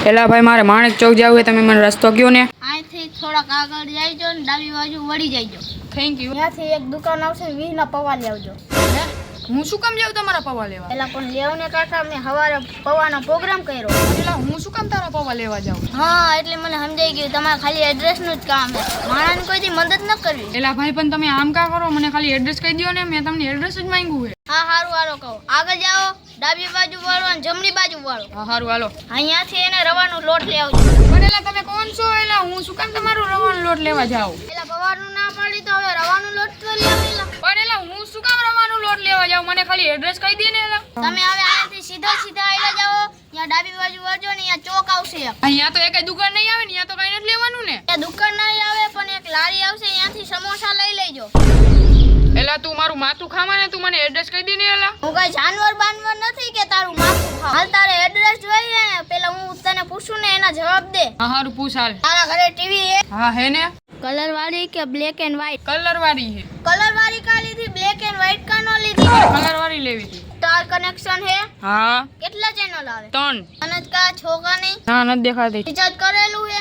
એલા ભાઈ મારે માણેક ચોક જવું છે, તમે મને રસ્તો કયો ને. અહીંથી થોડાક આગળ જઈજો ને ડાબી બાજુ વળી જઈજો. Thank you. ત્યાંથી એક દુકાન આવશે, 20 ના પૌવા લેવજો. હું શું કામ જાઉં તમારા પૌવા લેવા? પેલા પણ લેવ ને કાકા, મેં સવારે પૌવાનો પ્રોગ્રામ કર્યો. એલા હું શું કામ તારા પૌવા લેવા જાઉં? હા, એટલે મને સમજાઈ ગયું તમારે ખાલી એડ્રેસ નું જ કામ છે, માણસને કોઈથી મદદ ન કરવી. એલા ભાઈ પણ તમે આમ કા કરો, મને ખાલી એડ્રેસ કહી દો ને, મેં તમને એડ્રેસ જ માંગ્યું છે. હા હારું હાલો કહો. આગળ જાઓ, ડાબી બાજુ વાળો અને જમણી બાજુ વાળો. હા સારું હાલો. અહીંયાથી એને રવાનો લોટ લઈ આવજો. પણ એલા તમે કોણ છો? એલા હું શું કામ તમારું રવાનો લોટ લેવા જાઉં? પેલા પવારનું ના પાડી તો હવે રવાનો લોટ તો લઈ આવેલા. પણ એલા હું શું કામ રવાનો લોટ લેવા જાઉં? મને ખાલી એડ્રેસ કહી દે ને એલા. તમે હવે અહીંયાથી સીધા આવ્યા જાઓ, ત્યાં ડાબી બાજુ વળજો ને ત્યાં ચોક આવશે. અહીંયા તો એકેય દુકાન નહીં આવે ને, અહીંયા તો કઈ નથી લેવાનું ને. ત્યાં દુકાન નહીં આવે પણ એક લારી આવશે, ત્યાંથી સમોસા લઈ લેજો. એલા તું મારું માથું ખાવા ને, તું મને એડ્રેસ કહી દે ને એલા. હું કઈ જાનવર બાનવર નથી કે તારું માથું ખાવ. હાલ તારે એડ્રેસ જોઈએ ને, પેલા હું તને પૂછું ને એના જવાબ દે. હા સારું પૂછ હાલ. તારા ઘરે ટીવી હે? હા હે ને. કલર વાળી કે બ્લેક એન્ડ વ્હાઈટ? કલર વાળી છે. કલર વાળી કા લીધી, બ્લેક એન્ડ વ્હાઈટ કા નો લીધી? કલર વાળી લેવી હતી. સ્ટાર કનેક્શન હે? હા. કેટલા ચેનલ આવે? 3. અને કા છોકરા નહીં? ના નથી દેખાતી. રિચાર્જ કરેલું હે?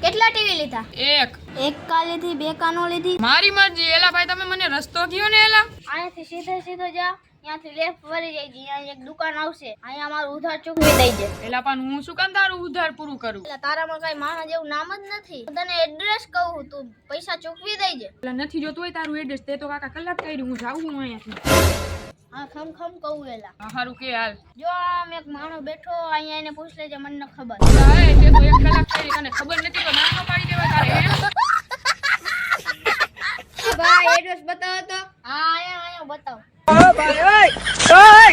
કેટલા ટીવી લીધા? 1. એક કા લીધી, બે કા નો લીધી? મારી મરજી. એલા ભાઈ તમે મને રસ્તો કયો ને એલા. અહીંયાથી સીધો જા, ત્યાંથી લેફ્ટ વળી જાય, અહીંયા એક દુકાન આવશે, અહીંયા અમારું ઉધાર ચૂકવી દઈજે. એલા પણ હું શું કામ તારું ઉધાર પૂરું કરું? એટલે તારામાં કઈ માણસ જેવું નામ જ નથી. હું તને એડ્રેસ કહું, તું પૈસા ચૂકવી દેજે. એલા નથી જોતું હોય તારું એડ્રેસ, તે તો કાકા કલાક કર્યું, હું જાઉં છું અહીંયાથી. હા ખમ કહું એલા. હા સારું કે હાલ. જો આમ એક માણસ બેઠો, અહીંયા એને પૂછ લેજે, મને ન ખબર. એલા હે, તે તો 1 કલાક કરી, તને ખબર નથી તો નામ ન પાડી દેવાય તારે હે? ભાઈ એડ્રેસ બતાવો તો. હા અહીંયા બતાવો. ભાઈ ઓય ઓય